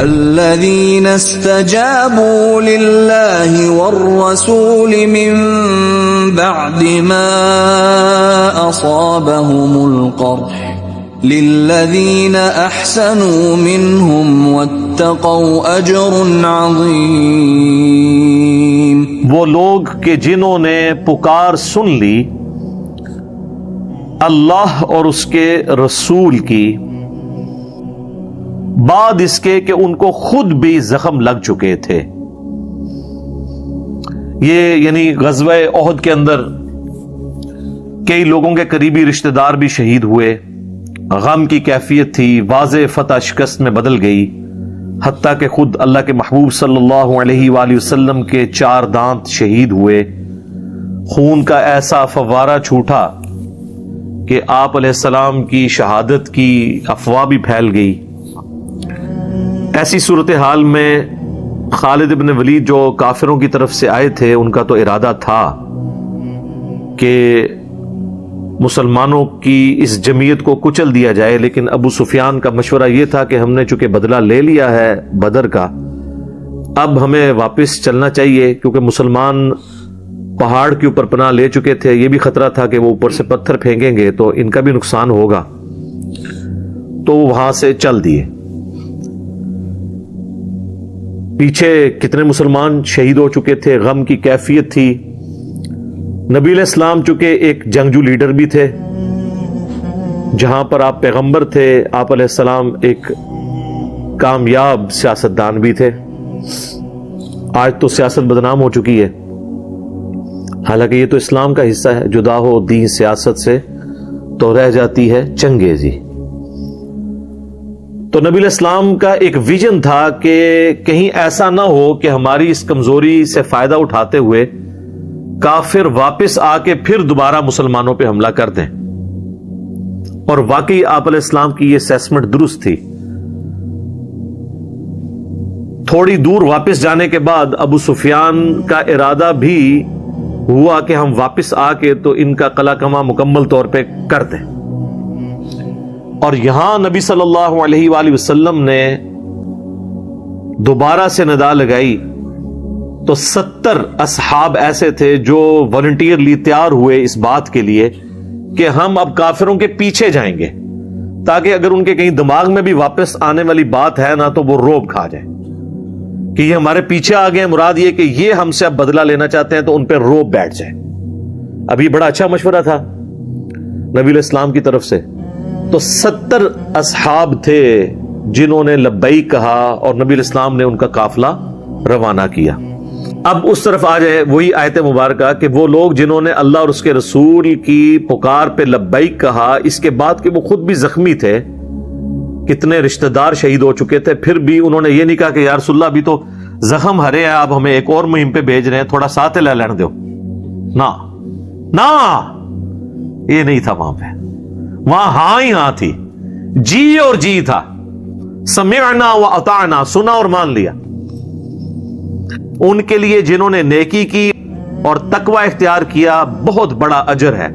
الذين استجابوا لله والرسول من بعد ما أصابهم القرح للذين أحسنوا منهم واتقوا أجر عظيم۔ وہ لوگ کہ جنہوں نے پکار سن لی اللہ اور اس کے رسول کی بعد اس کے کہ ان کو خود بھی زخم لگ چکے تھے۔ یہ یعنی غزوہ احد کے اندر کئی لوگوں کے قریبی رشتہ دار بھی شہید ہوئے، غم کی کیفیت تھی، واضح فتح شکست میں بدل گئی، حتیٰ کہ خود اللہ کے محبوب صلی اللہ علیہ وآلہ وسلم کے 4 دانت شہید ہوئے، خون کا ایسا فوارہ چھوٹا کہ آپ علیہ السلام کی شہادت کی افواہ بھی پھیل گئی۔ ایسی صورتحال میں خالد ابن ولید جو کافروں کی طرف سے آئے تھے، ان کا تو ارادہ تھا کہ مسلمانوں کی اس جمعیت کو کچل دیا جائے، لیکن ابو سفیان کا مشورہ یہ تھا کہ ہم نے چونکہ بدلہ لے لیا ہے بدر کا، اب ہمیں واپس چلنا چاہیے، کیونکہ مسلمان پہاڑ کے اوپر پناہ لے چکے تھے، یہ بھی خطرہ تھا کہ وہ اوپر سے پتھر پھینکیں گے تو ان کا بھی نقصان ہوگا، تو وہاں سے چل دیے۔ پیچھے کتنے مسلمان شہید ہو چکے تھے، غم کی کیفیت تھی۔ نبی علیہ السلام چونکہ ایک جنگجو لیڈر بھی تھے، جہاں پر آپ پیغمبر تھے، آپ علیہ السلام ایک کامیاب سیاستدان بھی تھے۔ آج تو سیاست بدنام ہو چکی ہے، حالانکہ یہ تو اسلام کا حصہ ہے، جدا ہو دین سیاست سے تو رہ جاتی ہے چنگیزی۔ تو نبی علیہ السلام کا ایک ویژن تھا کہ کہیں ایسا نہ ہو کہ ہماری اس کمزوری سے فائدہ اٹھاتے ہوئے کافر واپس آ کے پھر دوبارہ مسلمانوں پہ حملہ کر دیں، اور واقعی آپ علیہ السلام کی یہ اسیسمنٹ درست تھی۔ تھوڑی دور واپس جانے کے بعد ابو سفیان کا ارادہ بھی ہوا کہ ہم واپس آ کے تو ان کا قلعہ کما مکمل طور پہ کر دیں، اور یہاں نبی صلی اللہ علیہ وآلہ وسلم نے دوبارہ سے ندا لگائی تو 70 اصحاب ایسے تھے جو والنٹیئرلی تیار ہوئے اس بات کے لیے کہ ہم اب کافروں کے پیچھے جائیں گے، تاکہ اگر ان کے کہیں دماغ میں بھی واپس آنے والی بات ہے نا تو وہ روب کھا جائے کہ یہ ہمارے پیچھے آ گئے، مراد یہ کہ یہ ہم سے اب بدلہ لینا چاہتے ہیں، تو ان پہ روب بیٹھ جائے۔ اب یہ بڑا اچھا مشورہ تھا نبی علیہ السلام کی طرف سے۔ تو 70 اصحاب تھے جنہوں نے لبیک کہا، اور نبی علیہ السلام نے ان کا قافلہ روانہ کیا۔ اب اس طرف آ جائے وہی آیت مبارکہ کہ وہ لوگ جنہوں نے اللہ اور اس کے رسول کی پکار پہ لبیک کہا، اس کے بعد کہ وہ خود بھی زخمی تھے، کتنے رشتہ دار شہید ہو چکے تھے، پھر بھی انہوں نے یہ نہیں کہا کہ یا رسول اللہ ابھی تو زخم ہرے ہیں، آپ ہمیں ایک اور مہم پہ بھیج رہے ہیں، تھوڑا ساتھ لے لینے دو۔ نہ یہ نہیں تھا وہاں پہ، وہاں ہاں ہی ہاں تھی، جی اور جی تھا، سمعنا و اطعنا، سنا اور مان لیا۔ ان کے لیے جنہوں نے نیکی کی اور تقوی اختیار کیا بہت بڑا اجر ہے۔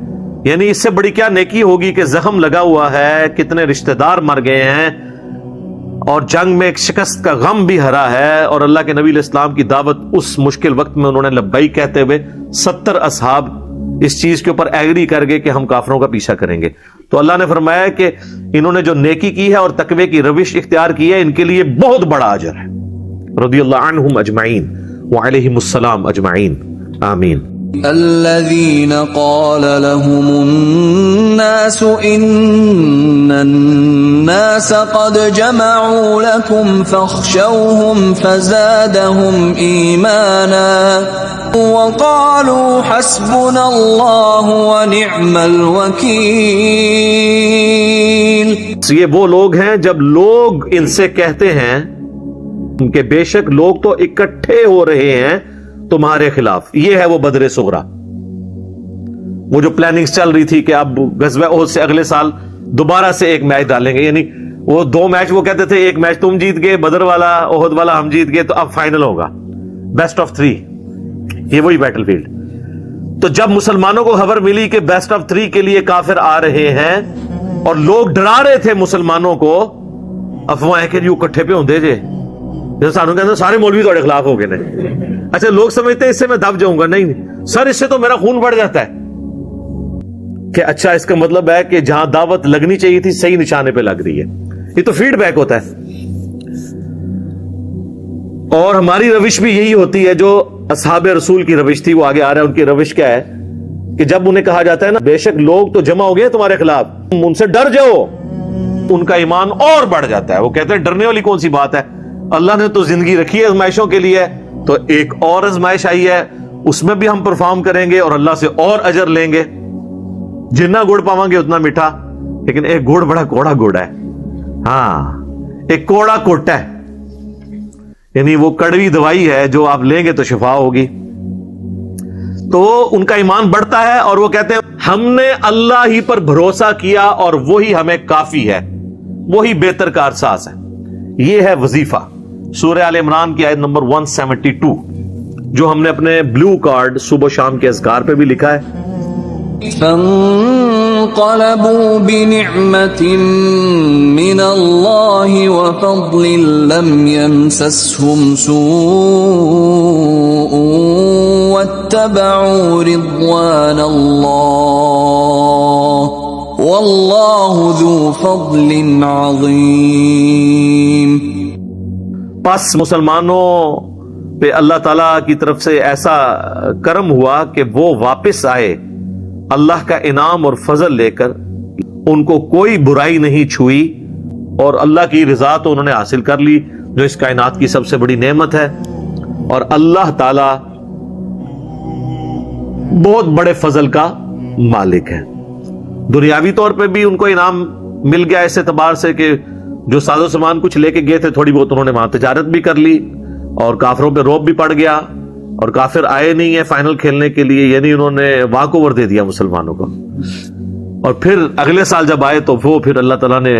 یعنی اس سے بڑی کیا نیکی ہوگی کہ زخم لگا ہوا ہے، کتنے رشتہ دار مر گئے ہیں، اور جنگ میں ایک شکست کا غم بھی ہرا ہے، اور اللہ کے نبی علیہ السلام کی دعوت اس مشکل وقت میں انہوں نے لبیک کہتے ہوئے 70 اصحاب اس چیز کے اوپر ایگری کر گئے کہ ہم کافروں کا پیچھا کریں گے۔ تو اللہ نے فرمایا کہ انہوں نے جو نیکی کی ہے اور تقوی کی روش اختیار کی ہے، ان کے لیے بہت بڑا اجر ہے۔ رضی اللہ عنہم اجمعین وعلیہم السلام اجمعین، آمین۔ الذين قال لهم الناس إن الناس قد جمعوا لكم فاخشوهم فزادهم إيمانا وقالوا حسبنا الله ونعم الوكيل۔ یہ وہ لوگ ہیں جب لوگ ان سے کہتے ہیں کہ بے شک لوگ تو اکٹھے ہو رہے ہیں تمہارے خلاف، یہ ہے وہ بدر صغرا، وہ جو پلاننگز چل رہی تھی کہ اب غزوہ احد سے اگلے سال دوبارہ سے ایک میچ ڈالیں گے، یعنی وہ 2 میچ وہ کہتے تھے، ایک میچ تم جیت گئے بدر والا، احد والا ہم جیت گئے، تو اب فائنل ہوگا بیسٹ آف 3، یہ وہی بیٹل فیلڈ۔ تو جب مسلمانوں کو خبر ملی کہ بیسٹ آف 3 کے لیے کافر آ رہے ہیں اور لوگ ڈرا رہے تھے مسلمانوں کو، افواہیں کہ جو اکٹھے پہ ہوندے جے جیسے سانوں کہتے ہیں سارے مولوی تھوڑے خلاف ہو گئے نے. اچھا لوگ سمجھتے ہیں اس سے میں دب جاؤں گا. نہیں سر، اس سے تو میرا خون بڑھ جاتا ہے. کہ اچھا اس کا مطلب ہے کہ جہاں دعوت لگنی چاہیے تھی صحیح نشانے پہ لگ رہی ہے. یہ تو فیڈ بیک ہوتا ہے. اور ہماری روش بھی یہی ہوتی ہے جو اصحاب رسول کی روش تھی، وہ آگے آ رہا ہے. ان کی روش کیا ہے کہ جب انہیں کہا جاتا ہے نا بے شک لوگ تو جمع ہو گئے تمہارے خلاف، تم ان سے ڈر جاؤ، ان کا ایمان اور بڑھ جاتا ہے. وہ کہتے ہیں ڈرنے والی کون سی بات ہے، اللہ نے تو زندگی رکھی ہے آزمائشوں کے لیے، تو ایک اور آزمائش آئی ہے اس میں بھی ہم پرفارم کریں گے اور اللہ سے اور اجر لیں گے. جتنا گڑ پاواں گے اتنا میٹھا، لیکن ایک گڑ بڑا کوڑا گڑ ہے. ہاں ایک کوڑا کوٹا ہے، یعنی وہ کڑوی دوائی ہے جو آپ لیں گے تو شفا ہوگی. تو ان کا ایمان بڑھتا ہے اور وہ کہتے ہیں ہم نے اللہ ہی پر بھروسہ کیا اور وہی ہمیں کافی ہے، وہی بہتر کارساز ہے. یہ ہے وظیفہ. سورہ آل عمران کی آیت نمبر 172 جو ہم نے اپنے بلو کارڈ صبح شام کے اذکار پہ بھی لکھا ہے. فانقلبوا بنعمة من الله وفضل لم يمسسهم سوء واتبعوا رضوان الله والله ذو فضل عظيم. پس مسلمانوں پہ اللہ تعالیٰ کی طرف سے ایسا کرم ہوا کہ وہ واپس آئے اللہ کا انعام اور فضل لے کر. ان کو کوئی برائی نہیں چھوئی اور اللہ کی رضا تو انہوں نے حاصل کر لی جو اس کائنات کی سب سے بڑی نعمت ہے. اور اللہ تعالی بہت بڑے فضل کا مالک ہے. دنیاوی طور پہ بھی ان کو انعام مل گیا اس اعتبار سے کہ جو ساز و سامان کچھ لے کے گئے تھے تھوڑی بہت انہوں نے وہاں تجارت بھی کر لی اور کافروں پہ روب بھی پڑ گیا اور کافر آئے نہیں ہیں فائنل کھیلنے کے لیے، یعنی انہوں نے واک اوور دے دیا مسلمانوں کو. اور پھر اگلے سال جب آئے تو وہ پھر اللہ تعالیٰ نے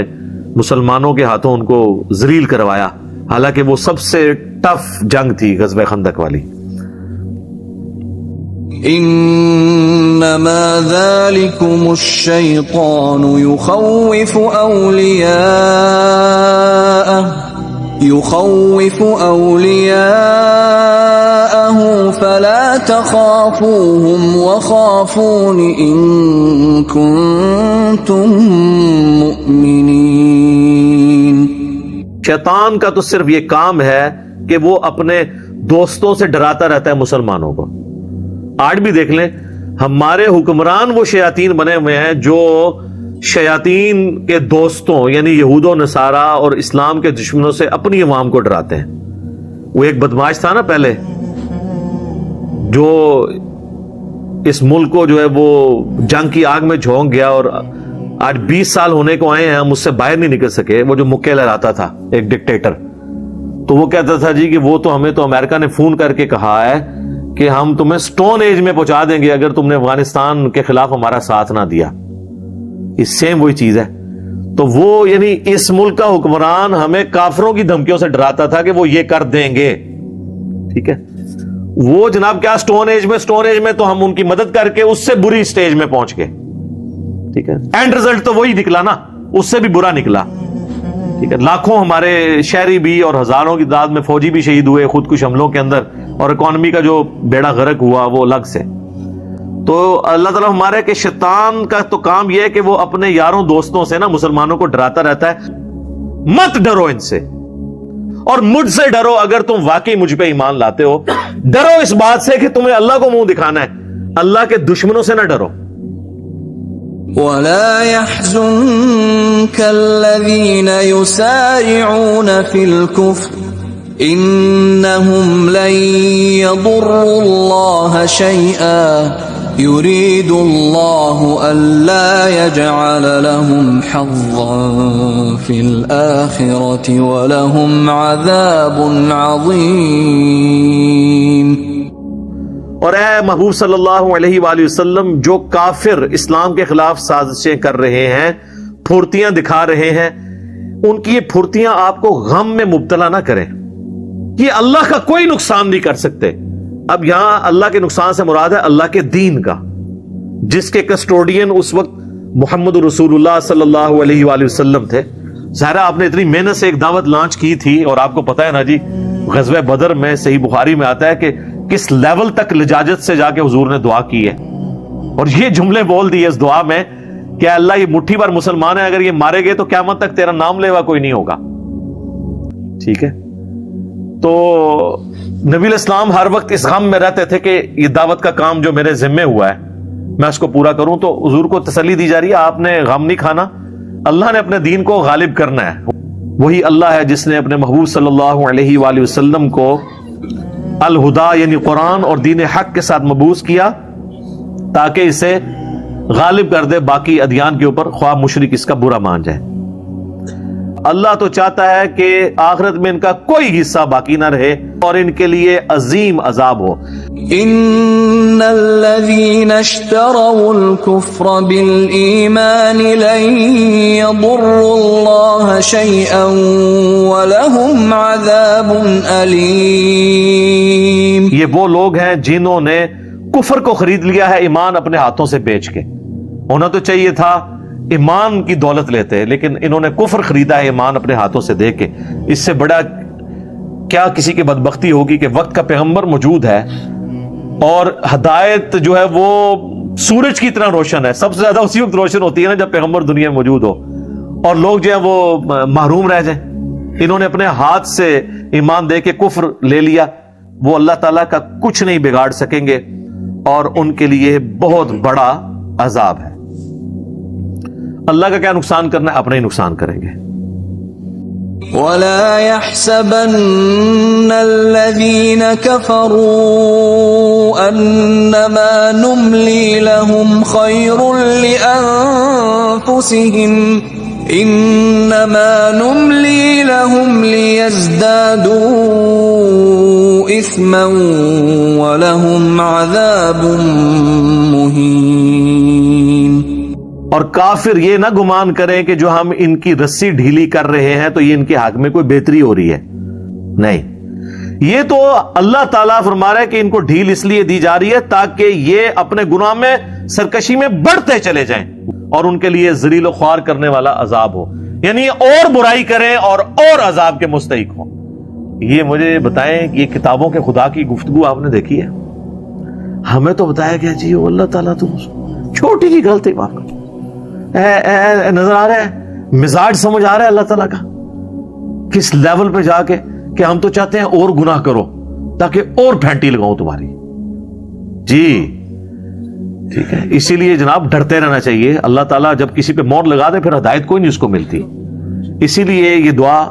مسلمانوں کے ہاتھوں ان کو ذلیل کروایا، حالانکہ وہ سب سے ٹف جنگ تھی غزوہ خندق والی. انما ذلكم الشيطان يخوف أولياءه فلا تخافوهم وخافون إن كنتم مؤمنين. شیطان کا تو صرف یہ کام ہے کہ وہ اپنے دوستوں سے ڈراتا رہتا ہے مسلمانوں کو. آج بھی دیکھ لیں ہمارے حکمران وہ شیاطین بنے ہوئے ہیں جو شیاطین کے دوستوں یعنی یہود و نصارہ اور اسلام کے دشمنوں سے اپنی عوام کو ڈراتے ہیں. وہ ایک بدماش تھا نا پہلے جو اس ملک کو جو ہے وہ جنگ کی آگ میں جھونک گیا اور آج 20 سال ہونے کو آئے ہیں ہم اس سے باہر نہیں نکل سکے. وہ جو مکے لہراتا تھا ایک ڈکٹیٹر، تو وہ کہتا تھا جی کہ وہ تو ہمیں تو امریکہ نے فون کر کے کہا ہے کہ ہم تمہیں سٹون ایج میں پہنچا دیں گے اگر تم نے افغانستان کے خلاف ہمارا ساتھ نہ دیا. اس سیم وہی چیز ہے. تو وہ یعنی اس ملک کا حکمران ہمیں کافروں کی دھمکیوں سے ڈراتا تھا کہ وہ یہ کر دیں گے. ٹھیک ہے، وہ جناب کیا سٹون ایج میں تو ہم ان کی مدد کر کے اس سے بری سٹیج میں پہنچ گئے. ٹھیک ہے، اینڈ رزلٹ تو وہی نکلا نا، اس سے بھی برا نکلا. ٹھیک ہے، لاکھوں ہمارے شہری بھی اور ہزاروں کی تعداد میں فوجی بھی شہید ہوئے خودکش حملوں کے اندر، اور اکانومی کا جو بیڑا غرق ہوا وہ الگ سے. تو اللہ تعالیٰ ہمارے کہ شیطان کا تو کام یہ ہے کہ وہ اپنے یاروں دوستوں سے نا مسلمانوں کو ڈراتا رہتا ہے مت ڈرو ان سے، اور مجھ سے ڈرو اگر تم واقعی مجھ پہ ایمان لاتے ہو. ڈرو اس بات سے کہ تمہیں اللہ کو منہ دکھانا ہے، اللہ کے دشمنوں سے نہ ڈرو. وَلَا يَحْزُنكَ الَّذِينَ يُسَارِعُونَ فِي الْكُفْرِ إِنَّهُمْ لَن يَضُرُّوا اللَّهَ شَيْئًا يُرِيدُ اللَّهُ أَلَّا يَجْعَلَ لَهُمْ حَظًّا فِي الْآخِرَةِ وَلَهُمْ عَذَابٌ عَظِيمٌ. اور اے محبوب صلی اللہ علیہ وآلہ وسلم، جو کافر اسلام کے خلاف سازشیں کر رہے ہیں، پھرتیاں دکھا رہے ہیں، ان کی یہ پھرتیاں آپ کو غم میں مبتلا نہ کریں. یہ اللہ کا کوئی نقصان نہیں کر سکتے. اب یہاں اللہ کے نقصان سے مراد ہے اللہ کے دین کا، جس کے کسٹوڈین اس وقت محمد رسول اللہ صلی اللہ علیہ وآلہ وسلم تھے. ظاہرہ آپ نے اتنی محنت سے ایک دعوت لانچ کی تھی، اور آپ کو پتا ہے نا جی غزوہ بدر میں صحیح بخاری میں آتا ہے کہ کس لیول تک لجاجت سے جا کے حضور نے دعا کی ہے، اور یہ جملے بول دیے اس دعا میں کہ اللہ یہ مٹھی بھر مسلمان ہے، اگر یہ مارے گئے تو قیامت تک تیرا نام لیوا کوئی نہیں ہوگا. ٹھیک ہے، تو نبی الاسلام ہر وقت اس غم میں رہتے تھے کہ یہ دعوت کا کام جو میرے ذمے ہوا ہے میں اس کو پورا کروں. تو حضور کو تسلی دی جا رہی ہے آپ نے غم نہیں کھانا، اللہ نے اپنے دین کو غالب کرنا ہے. وہی اللہ ہے جس نے اپنے محبوب صلی اللہ علیہ وآلہ وسلم کو الہدا یعنی قرآن اور دین حق کے ساتھ مبعوث کیا تاکہ اسے غالب کر دے باقی ادیان کے اوپر، خواہ مشرک اس کا برا مان جائے. اللہ تو چاہتا ہے کہ آخرت میں ان کا کوئی حصہ باقی نہ رہے اور ان کے لیے عظیم عذاب ہو. ان الذين اشتروا الكفر بالایمان لن يضروا الله شيئا ولهم عذاب الیم. یہ وہ لوگ ہیں جنہوں نے کفر کو خرید لیا ہے ایمان اپنے ہاتھوں سے بیچ کے. ہونا تو چاہیے تھا ایمان کی دولت لیتے، لیکن انہوں نے کفر خریدا ہے ایمان اپنے ہاتھوں سے دے کے. اس سے بڑا کیا کسی کی بدبختی ہوگی کہ وقت کا پیغمبر موجود ہے اور ہدایت جو ہے وہ سورج کی طرح روشن ہے. سب سے زیادہ اسی وقت روشن ہوتی ہے نا جب پیغمبر دنیا میں موجود ہو، اور لوگ جو ہے وہ محروم رہ جائیں. انہوں نے اپنے ہاتھ سے ایمان دے کے کفر لے لیا. وہ اللہ تعالیٰ کا کچھ نہیں بگاڑ سکیں گے اور ان کے لیے بہت بڑا عذاب ہے. اللہ کا کیا نقصان کرنا ہے، اپنا ہی نقصان کریں گے. وَلَا يَحْسَبَنَّ الَّذِينَ كَفَرُوا أَنَّمَا نُمْلِي لَهُمْ خَيْرٌ لِأَنفُسِهِمْ إِنَّمَا نُمْلِي لَهُمْ لِيَزْدَادُوا إِثْمًا وَلَهُمْ عَذَابٌ مُهِينٌ. اور کافر یہ نہ گمان کریں کہ جو ہم ان کی رسی ڈھیلی کر رہے ہیں تو یہ ان کے حق میں کوئی بہتری ہو رہی ہے. نہیں، یہ تو اللہ تعالیٰ فرما رہا ہے کہ ان کو ڈھیل اس لیے دی جا رہی ہے تاکہ یہ اپنے گناہ میں سرکشی میں بڑھتے چلے جائیں اور ان کے لیے ذلیل و خوار کرنے والا عذاب ہو. یعنی اور برائی کریں اور عذاب کے مستحق ہوں. یہ مجھے بتائیں کہ یہ کتابوں کے خدا کی گفتگو آپ نے دیکھی ہے؟ ہمیں تو بتایا گیا جی اللہ تعالیٰ تو چھوٹی جی غلطی معاف کر. نظر آ رہا ہے مزاج سمجھ آ رہا ہے اللہ تعالیٰ کا کس لیول پہ جا کے کہ ہم تو چاہتے ہیں اور گناہ کرو تاکہ اور پھینٹی لگاؤں تمہاری. جی ٹھیک ہے، اسی لیے جناب ڈرتے رہنا چاہیے. اللہ تعالیٰ جب کسی پہ مور لگا دے پھر ہدایت کوئی نہیں اس کو ملتی. اسی لیے یہ دعا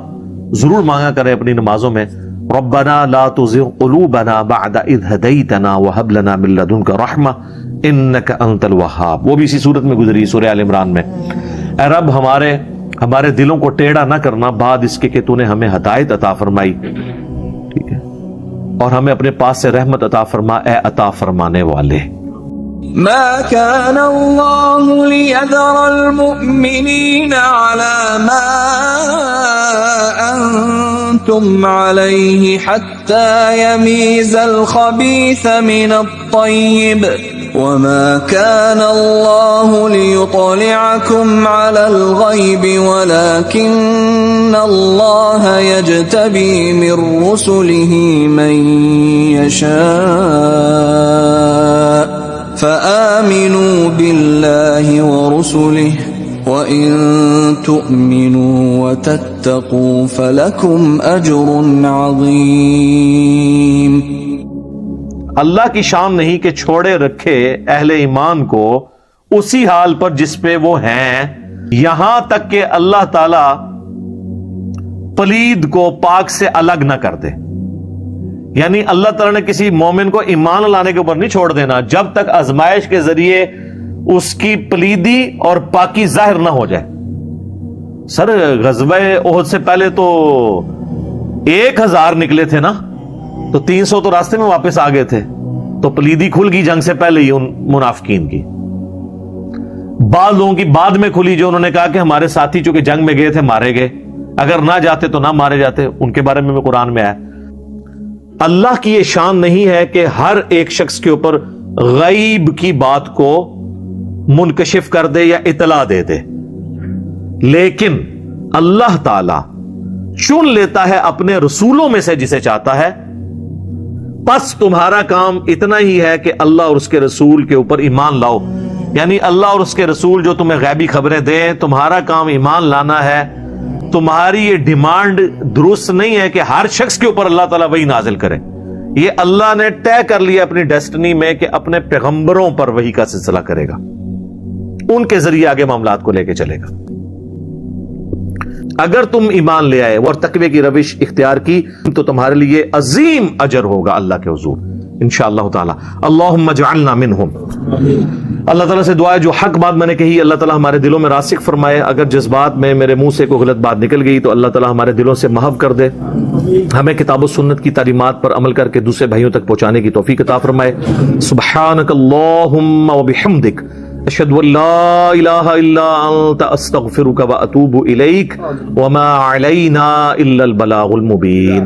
ضرور مانگا کرے اپنی نمازوں میں، ربنا لا تزغ قلوبنا بعد اذ هديتنا وهب لنا من لدنك رحمة انك انت الوهاب. وہ بھی اسی صورت میں گزری سورہ آل عمران میں. اے رب ہمارے دلوں کو ٹیڑھا نہ کرنا بعد اس کے کہ تو نے ہمیں ہدایت عطا فرمائی. ٹھیک ہے، اور ہمیں اپنے پاس سے رحمت عطا فرما اے عطا فرمانے والے. ما كان الله ليذر المؤمنين على ما أنتم عليه حتى يميز الخبيث من الطيب وما كان الله ليطلعكم على الغيب ولكن الله يجتبي من رسله من يشاء فآمنوا بالله ورسله وإن تؤمنوا وتتقوا فلكم أجر عظيم. اللہ کی شان نہیں کہ چھوڑے رکھے اہل ایمان کو اسی حال پر جس پہ وہ ہیں، یہاں تک کہ اللہ تعالی پلید کو پاک سے الگ نہ کر دے. یعنی اللہ تعالیٰ نے کسی مومن کو ایمان لانے کے اوپر نہیں چھوڑ دینا جب تک آزمائش کے ذریعے اس کی پلیدی اور پاکی ظاہر نہ ہو جائے. سر غزوہ احد سے پہلے تو 1000 نکلے تھے نا، تو 300 تو راستے میں واپس آ گئے تھے. تو پلیدی کھل گئی جنگ سے پہلے ہی ان منافقین کی. بعض لوگوں کی بعد میں کھلی جو انہوں نے کہا کہ ہمارے ساتھی چونکہ جنگ میں گئے تھے مارے گئے، اگر نہ جاتے تو نہ مارے جاتے. ان کے بارے میں قرآن میں آیا. اللہ کی یہ شان نہیں ہے کہ ہر ایک شخص کے اوپر غیب کی بات کو منکشف کر دے یا اطلاع دے دے، لیکن اللہ تعالی چن لیتا ہے اپنے رسولوں میں سے جسے چاہتا ہے، پس تمہارا کام اتنا ہی ہے کہ اللہ اور اس کے رسول کے اوپر ایمان لاؤ. یعنی اللہ اور اس کے رسول جو تمہیں غیبی خبریں دیں، تمہارا کام ایمان لانا ہے. تمہاری یہ ڈیمانڈ درست نہیں ہے کہ ہر شخص کے اوپر اللہ تعالیٰ وحی نازل کرے. یہ اللہ نے طے کر لیا اپنی ڈیسٹنی میں کہ اپنے پیغمبروں پر وحی کا سلسلہ کرے گا، ان کے ذریعے آگے معاملات کو لے کے چلے گا. اگر تم ایمان لے آئے اور تقوی کی روش اختیار کی تو تمہارے لیے عظیم اجر ہوگا اللہ کے حضور انشاءاللہ تعالی. اللہم اجعلنا منہم. اللہ تعالیٰ سے دعا ہے جو حق بات میں نے کہی اللہ تعالیٰ ہمارے دلوں میں راسخ فرمائے. اگر جس بات میں میرے منہ سے کوئی غلط بات نکل گئی تو اللہ تعالیٰ ہمارے دلوں سے محو کر دے. ہمیں کتاب و سنت کی تعلیمات پر عمل کر کے دوسرے بھائیوں تک پہنچانے کی توفیق عطا فرمائے. سبحانک اللہم و بحمدک اشہد ان لا الہ الا انت استغفرک و اتوب الیک وما علینا الا البلاغ المبین.